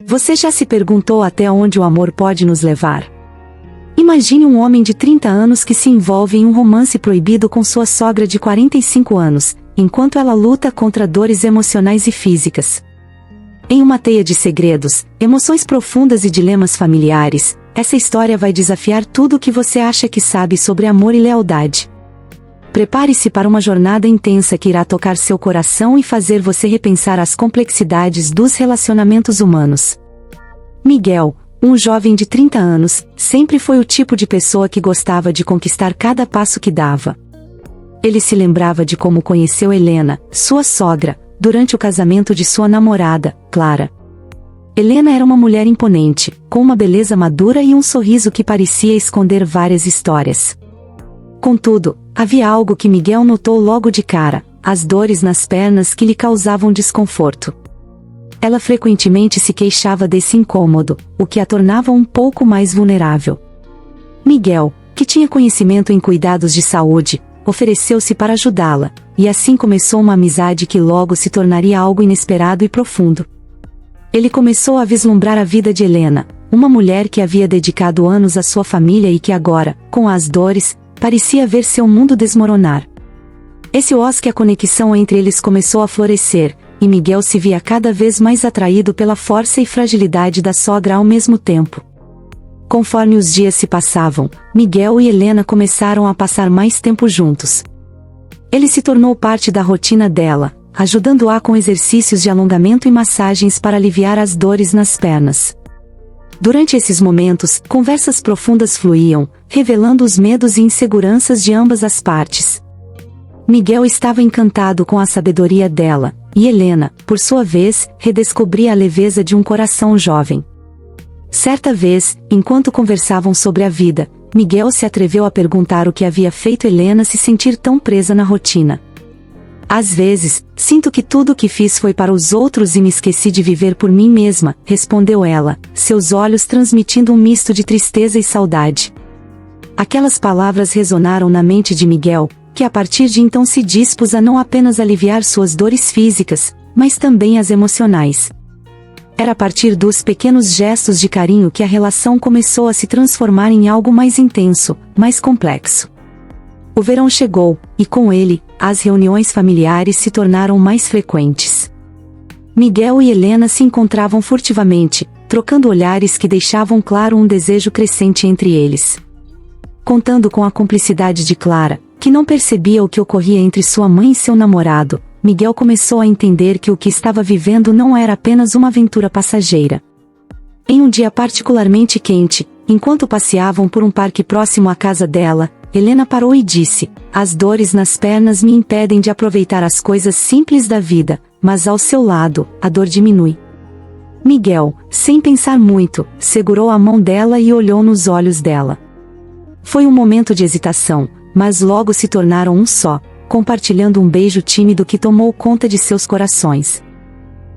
Você já se perguntou até onde o amor pode nos levar? Imagine um homem de 30 anos que se envolve em um romance proibido com sua sogra de 45 anos, enquanto ela luta contra dores emocionais e físicas. Em uma teia de segredos, emoções profundas e dilemas familiares, essa história vai desafiar tudo o que você acha que sabe sobre amor e lealdade. Prepare-se para uma jornada intensa que irá tocar seu coração e fazer você repensar as complexidades dos relacionamentos humanos. Miguel, um jovem de 30 anos, sempre foi o tipo de pessoa que gostava de conquistar cada passo que dava. Ele se lembrava de como conheceu Helena, sua sogra, durante o casamento de sua namorada, Clara. Helena era uma mulher imponente, com uma beleza madura e um sorriso que parecia esconder várias histórias. Contudo, havia algo que Miguel notou logo de cara: as dores nas pernas que lhe causavam desconforto. Ela frequentemente se queixava desse incômodo, o que a tornava um pouco mais vulnerável. Miguel, que tinha conhecimento em cuidados de saúde, ofereceu-se para ajudá-la, e assim começou uma amizade que logo se tornaria algo inesperado e profundo. Ele começou a vislumbrar a vida de Helena, uma mulher que havia dedicado anos à sua família e que agora, com as dores, parecia ver seu mundo desmoronar. Que a conexão entre eles começou a florescer, e Miguel se via cada vez mais atraído pela força e fragilidade da sogra ao mesmo tempo. Conforme os dias se passavam, Miguel e Helena começaram a passar mais tempo juntos. Ele se tornou parte da rotina dela, ajudando-a com exercícios de alongamento e massagens para aliviar as dores nas pernas. Durante esses momentos, conversas profundas fluíam, revelando os medos e inseguranças de ambas as partes. Miguel estava encantado com a sabedoria dela, e Helena, por sua vez, redescobria a leveza de um coração jovem. Certa vez, enquanto conversavam sobre a vida, Miguel se atreveu a perguntar o que havia feito Helena se sentir tão presa na rotina. Às vezes, sinto que tudo o que fiz foi para os outros e me esqueci de viver por mim mesma, respondeu ela, seus olhos transmitindo um misto de tristeza e saudade. Aquelas palavras ressonaram na mente de Miguel, que a partir de então se dispôs a não apenas aliviar suas dores físicas, mas também as emocionais. Era a partir dos pequenos gestos de carinho que a relação começou a se transformar em algo mais intenso, mais complexo. O verão chegou, e com ele, as reuniões familiares se tornaram mais frequentes. Miguel e Helena se encontravam furtivamente, trocando olhares que deixavam claro um desejo crescente entre eles. Contando com a cumplicidade de Clara, que não percebia o que ocorria entre sua mãe e seu namorado, Miguel começou a entender que o que estava vivendo não era apenas uma aventura passageira. Em um dia particularmente quente, enquanto passeavam por um parque próximo à casa dela, Helena parou e disse: "As dores nas pernas me impedem de aproveitar as coisas simples da vida, mas ao seu lado, a dor diminui." Miguel, sem pensar muito, segurou a mão dela e olhou nos olhos dela. Foi um momento de hesitação, mas logo se tornaram um só, compartilhando um beijo tímido que tomou conta de seus corações.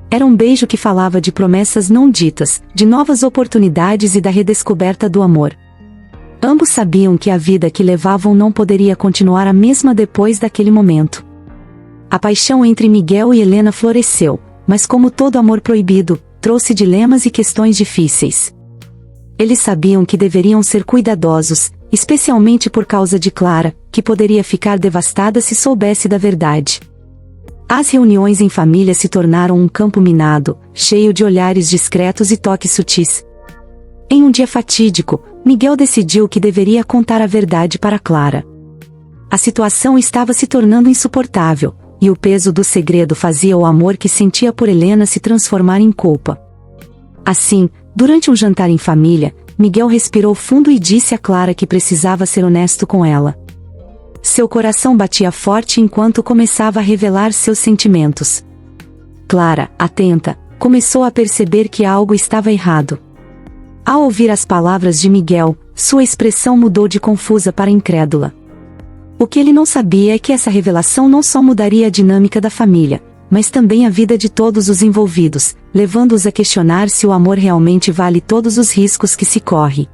Era um beijo que falava de promessas não ditas, de novas oportunidades e da redescoberta do amor. Ambos sabiam que a vida que levavam não poderia continuar a mesma depois daquele momento. A paixão entre Miguel e Helena floresceu, mas como todo amor proibido, trouxe dilemas e questões difíceis. Eles sabiam que deveriam ser cuidadosos, especialmente por causa de Clara, que poderia ficar devastada se soubesse da verdade. As reuniões em família se tornaram um campo minado, cheio de olhares discretos e toques sutis. Em um dia fatídico, Miguel decidiu que deveria contar a verdade para Clara. A situação estava se tornando insuportável, e o peso do segredo fazia o amor que sentia por Helena se transformar em culpa. Assim, durante um jantar em família, Miguel respirou fundo e disse a Clara que precisava ser honesto com ela. Seu coração batia forte enquanto começava a revelar seus sentimentos. Clara, atenta, começou a perceber que algo estava errado. Ao ouvir as palavras de Miguel, sua expressão mudou de confusa para incrédula. O que ele não sabia é que essa revelação não só mudaria a dinâmica da família, mas também a vida de todos os envolvidos, levando-os a questionar se o amor realmente vale todos os riscos que se corre.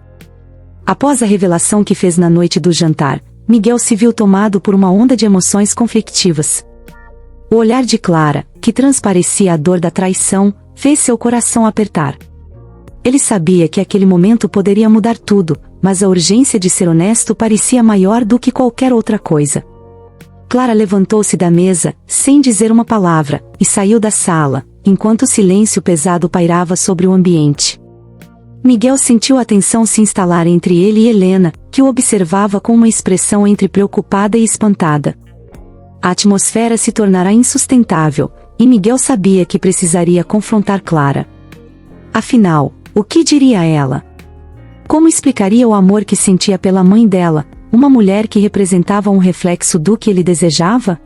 Após a revelação que fez na noite do jantar, Miguel se viu tomado por uma onda de emoções conflitivas. O olhar de Clara, que transparecia a dor da traição, fez seu coração apertar. Ele sabia que aquele momento poderia mudar tudo, mas a urgência de ser honesto parecia maior do que qualquer outra coisa. Clara levantou-se da mesa, sem dizer uma palavra, e saiu da sala, enquanto o silêncio pesado pairava sobre o ambiente. Miguel sentiu a tensão se instalar entre ele e Helena, que o observava com uma expressão entre preocupada e espantada. A atmosfera se tornara insustentável, e Miguel sabia que precisaria confrontar Clara. Afinal, o que diria ela? Como explicaria o amor que sentia pela mãe dela, uma mulher que representava um reflexo do que ele desejava?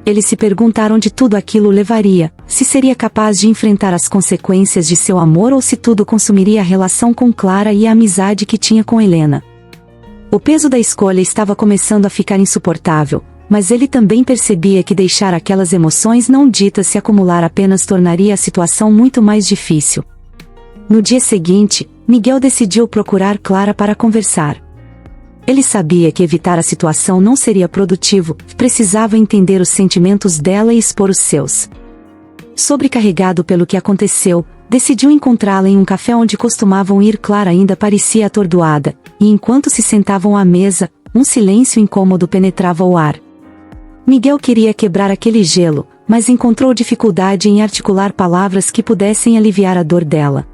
Ele se perguntara onde tudo aquilo o levaria, se seria capaz de enfrentar as consequências de seu amor ou se tudo consumiria a relação com Clara e a amizade que tinha com Helena. O peso da escolha estava começando a ficar insuportável, mas ele também percebia que deixar aquelas emoções não ditas se acumular apenas tornaria a situação muito mais difícil. No dia seguinte, Miguel decidiu procurar Clara para conversar. Ele sabia que evitar a situação não seria produtivo, precisava entender os sentimentos dela e expor os seus. Sobrecarregado pelo que aconteceu, decidiu encontrá-la em um café onde costumavam ir. Clara ainda parecia atordoada, e enquanto se sentavam à mesa, um silêncio incômodo penetrava o ar. Miguel queria quebrar aquele gelo, mas encontrou dificuldade em articular palavras que pudessem aliviar a dor dela.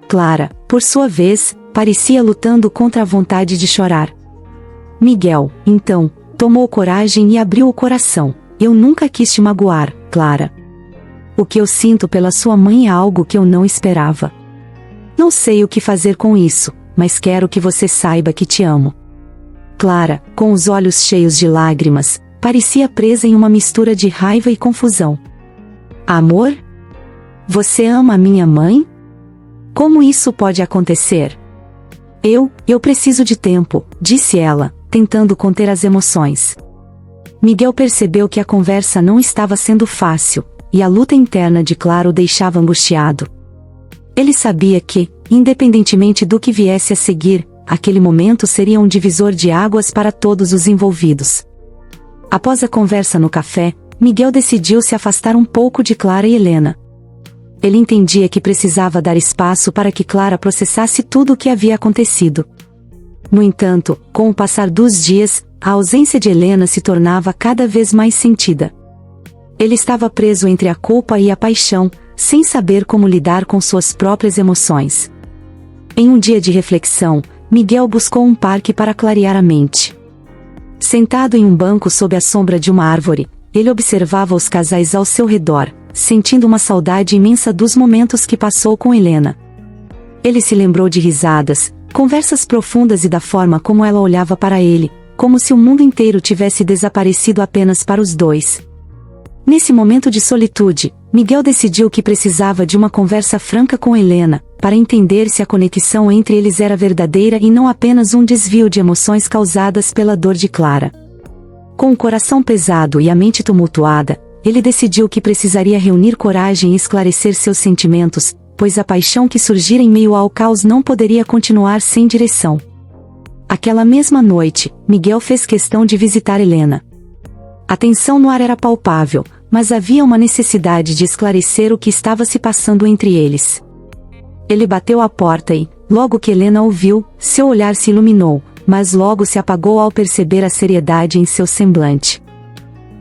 Clara, por sua vez, parecia lutando contra a vontade de chorar. Miguel, então, tomou coragem e abriu o coração. Eu nunca quis te magoar, Clara. O que eu sinto pela sua mãe é algo que eu não esperava. Não sei o que fazer com isso, mas quero que você saiba que te amo. Clara, com os olhos cheios de lágrimas, parecia presa em uma mistura de raiva e confusão. Amor? Você ama a minha mãe? Como isso pode acontecer? Eu preciso de tempo, disse ela, tentando conter as emoções. Miguel percebeu que a conversa não estava sendo fácil, e a luta interna de Clara o deixava angustiado. Ele sabia que, independentemente do que viesse a seguir, aquele momento seria um divisor de águas para todos os envolvidos. Após a conversa no café, Miguel decidiu se afastar um pouco de Clara e Helena. Ele entendia que precisava dar espaço para que Clara processasse tudo o que havia acontecido. No entanto, com o passar dos dias, a ausência de Helena se tornava cada vez mais sentida. Ele estava preso entre a culpa e a paixão, sem saber como lidar com suas próprias emoções. Em um dia de reflexão, Miguel buscou um parque para clarear a mente. Sentado em um banco sob a sombra de uma árvore, ele observava os casais ao seu redor, sentindo uma saudade imensa dos momentos que passou com Helena. Ele se lembrou de risadas, conversas profundas e da forma como ela olhava para ele, como se o mundo inteiro tivesse desaparecido apenas para os dois. Nesse momento de solitude, Miguel decidiu que precisava de uma conversa franca com Helena, para entender se a conexão entre eles era verdadeira e não apenas um desvio de emoções causadas pela dor de Clara. Com o coração pesado e a mente tumultuada, ele decidiu que precisaria reunir coragem e esclarecer seus sentimentos, pois a paixão que surgira em meio ao caos não poderia continuar sem direção. Aquela mesma noite, Miguel fez questão de visitar Helena. A tensão no ar era palpável, mas havia uma necessidade de esclarecer o que estava se passando entre eles. Ele bateu à porta e, logo que Helena o viu, seu olhar se iluminou, mas logo se apagou ao perceber a seriedade em seu semblante.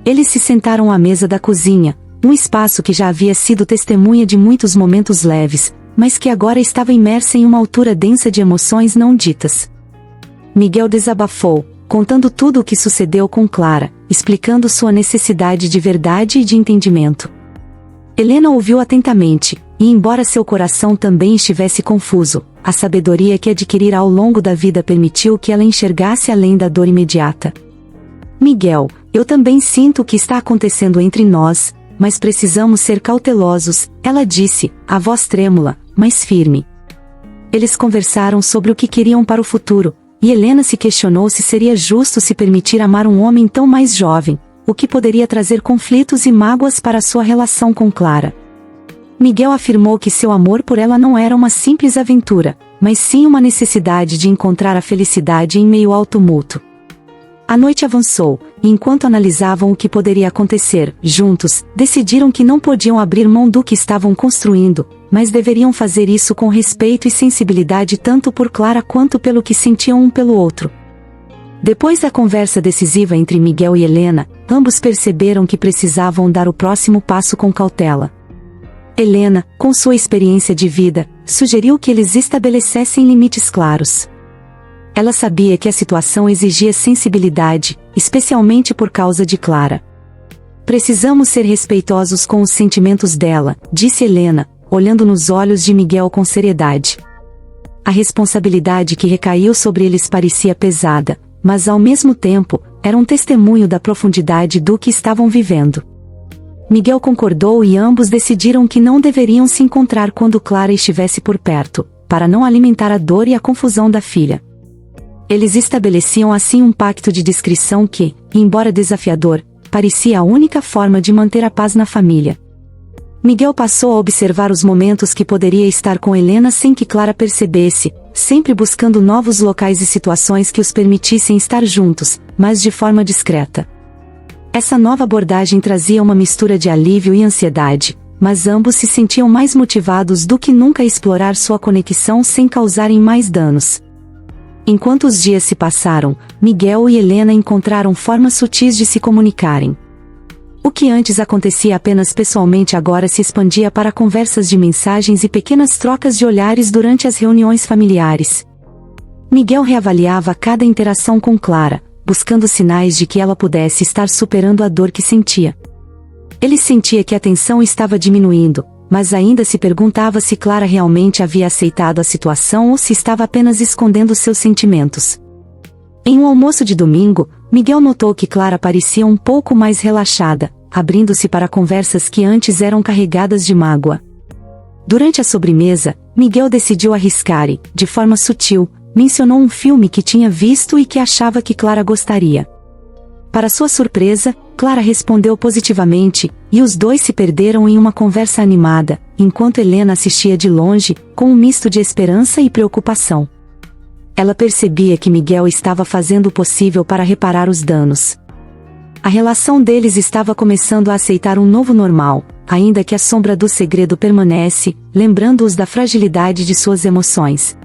Eles se sentaram à mesa da cozinha, um espaço que já havia sido testemunha de muitos momentos leves, mas que agora estava imersa em uma altura densa de emoções não ditas. Miguel desabafou, contando tudo o que sucedeu com Clara, explicando sua necessidade de verdade e de entendimento. Helena ouviu atentamente, e embora seu coração também estivesse confuso, a sabedoria que adquirira ao longo da vida permitiu que ela enxergasse além da dor imediata. Miguel, eu também sinto o que está acontecendo entre nós, mas precisamos ser cautelosos, ela disse, a voz trêmula, mas firme. Eles conversaram sobre o que queriam para o futuro, e Helena se questionou se seria justo se permitir amar um homem tão mais jovem, o que poderia trazer conflitos e mágoas para sua relação com Clara. Miguel afirmou que seu amor por ela não era uma simples aventura, mas sim uma necessidade de encontrar a felicidade em meio ao tumulto. A noite avançou, e enquanto analisavam o que poderia acontecer, juntos, decidiram que não podiam abrir mão do que estavam construindo, mas deveriam fazer isso com respeito e sensibilidade tanto por Clara quanto pelo que sentiam um pelo outro. Depois da conversa decisiva entre Miguel e Helena, ambos perceberam que precisavam dar o próximo passo com cautela. Helena, com sua experiência de vida, sugeriu que eles estabelecessem limites claros. Ela sabia que a situação exigia sensibilidade, especialmente por causa de Clara. Precisamos ser respeitosos com os sentimentos dela, disse Helena, olhando nos olhos de Miguel com seriedade. A responsabilidade que recaiu sobre eles parecia pesada, mas ao mesmo tempo, era um testemunho da profundidade do que estavam vivendo. Miguel concordou e ambos decidiram que não deveriam se encontrar quando Clara estivesse por perto, para não alimentar a dor e a confusão da filha. Eles estabeleciam assim um pacto de discrição que, embora desafiador, parecia a única forma de manter a paz na família. Miguel passou a observar os momentos que poderia estar com Helena sem que Clara percebesse, sempre buscando novos locais e situações que os permitissem estar juntos, mas de forma discreta. Essa nova abordagem trazia uma mistura de alívio e ansiedade, mas ambos se sentiam mais motivados do que nunca a explorar sua conexão sem causarem mais danos. Enquanto os dias se passaram, Miguel e Helena encontraram formas sutis de se comunicarem. O que antes acontecia apenas pessoalmente agora se expandia para conversas de mensagens e pequenas trocas de olhares durante as reuniões familiares. Miguel reavaliava cada interação com Clara, buscando sinais de que ela pudesse estar superando a dor que sentia. Ele sentia que a tensão estava diminuindo, mas ainda se perguntava se Clara realmente havia aceitado a situação ou se estava apenas escondendo seus sentimentos. Em um almoço de domingo, Miguel notou que Clara parecia um pouco mais relaxada, abrindo-se para conversas que antes eram carregadas de mágoa. Durante a sobremesa, Miguel decidiu arriscar e, de forma sutil, mencionou um filme que tinha visto e que achava que Clara gostaria. Para sua surpresa, Clara respondeu positivamente, e os dois se perderam em uma conversa animada, enquanto Helena assistia de longe, com um misto de esperança e preocupação. Ela percebia que Miguel estava fazendo o possível para reparar os danos. A relação deles estava começando a aceitar um novo normal, ainda que a sombra do segredo permanece, lembrando-os da fragilidade de suas emoções.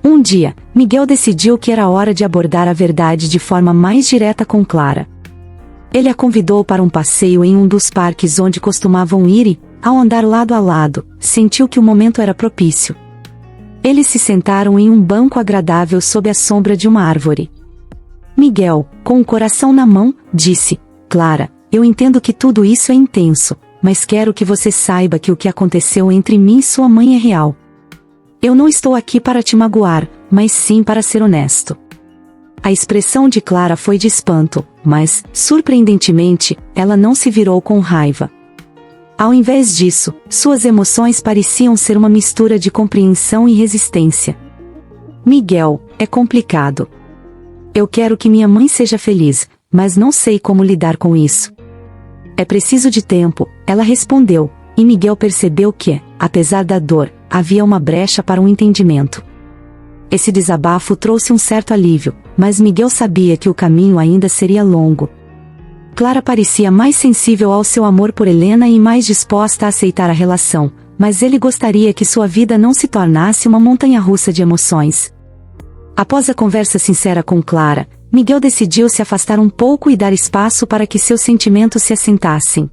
Um dia, Miguel decidiu que era hora de abordar a verdade de forma mais direta com Clara. Ele a convidou para um passeio em um dos parques onde costumavam ir e, ao andar lado a lado, sentiu que o momento era propício. Eles se sentaram em um banco agradável sob a sombra de uma árvore. Miguel, com o coração na mão, disse: Clara, eu entendo que tudo isso é intenso, mas quero que você saiba que o que aconteceu entre mim e sua mãe é real. Eu não estou aqui para te magoar, mas sim para ser honesto. A expressão de Clara foi de espanto, mas, surpreendentemente, ela não se virou com raiva. Ao invés disso, suas emoções pareciam ser uma mistura de compreensão e resistência. Miguel, é complicado. Eu quero que minha mãe seja feliz, mas não sei como lidar com isso. É preciso de tempo, ela respondeu, e Miguel percebeu que, apesar da dor, havia uma brecha para um entendimento. Esse desabafo trouxe um certo alívio, mas Miguel sabia que o caminho ainda seria longo. Clara parecia mais sensível ao seu amor por Helena e mais disposta a aceitar a relação, mas ele gostaria que sua vida não se tornasse uma montanha-russa de emoções. Após a conversa sincera com Clara, Miguel decidiu se afastar um pouco e dar espaço para que seus sentimentos se assentassem.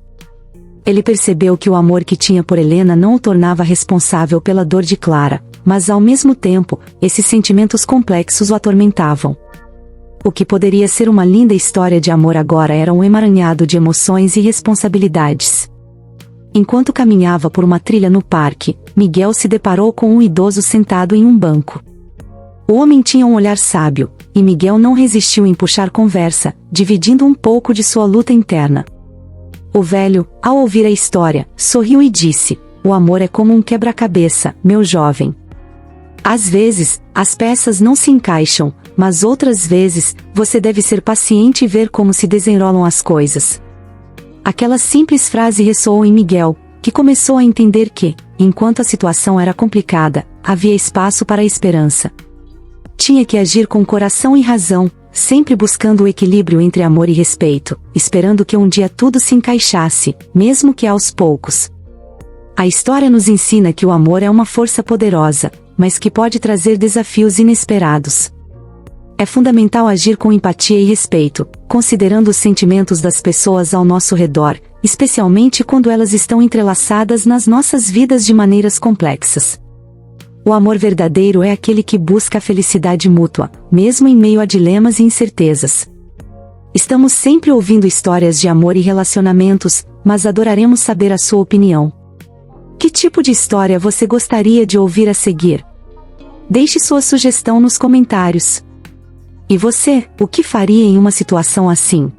Ele percebeu que o amor que tinha por Helena não o tornava responsável pela dor de Clara, mas ao mesmo tempo, esses sentimentos complexos o atormentavam. O que poderia ser uma linda história de amor agora era um emaranhado de emoções e responsabilidades. Enquanto caminhava por uma trilha no parque, Miguel se deparou com um idoso sentado em um banco. O homem tinha um olhar sábio, e Miguel não resistiu em puxar conversa, dividindo um pouco de sua luta interna. O velho, ao ouvir a história, sorriu e disse: "O amor é como um quebra-cabeça, meu jovem. Às vezes, as peças não se encaixam, mas outras vezes, você deve ser paciente e ver como se desenrolam as coisas." Aquela simples frase ressoou em Miguel, que começou a entender que, enquanto a situação era complicada, havia espaço para a esperança. Tinha que agir com coração e razão, sempre buscando o equilíbrio entre amor e respeito, esperando que um dia tudo se encaixasse, mesmo que aos poucos. A história nos ensina que o amor é uma força poderosa, mas que pode trazer desafios inesperados. É fundamental agir com empatia e respeito, considerando os sentimentos das pessoas ao nosso redor, especialmente quando elas estão entrelaçadas nas nossas vidas de maneiras complexas. O amor verdadeiro é aquele que busca a felicidade mútua, mesmo em meio a dilemas e incertezas. Estamos sempre ouvindo histórias de amor e relacionamentos, mas adoraremos saber a sua opinião. Que tipo de história você gostaria de ouvir a seguir? Deixe sua sugestão nos comentários. E você, o que faria em uma situação assim?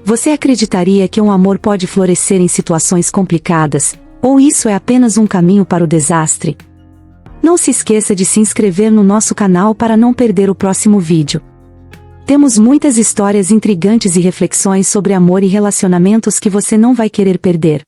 Você acreditaria que um amor pode florescer em situações complicadas, ou isso é apenas um caminho para o desastre? Não se esqueça de se inscrever no nosso canal para não perder o próximo vídeo. Temos muitas histórias intrigantes e reflexões sobre amor e relacionamentos que você não vai querer perder.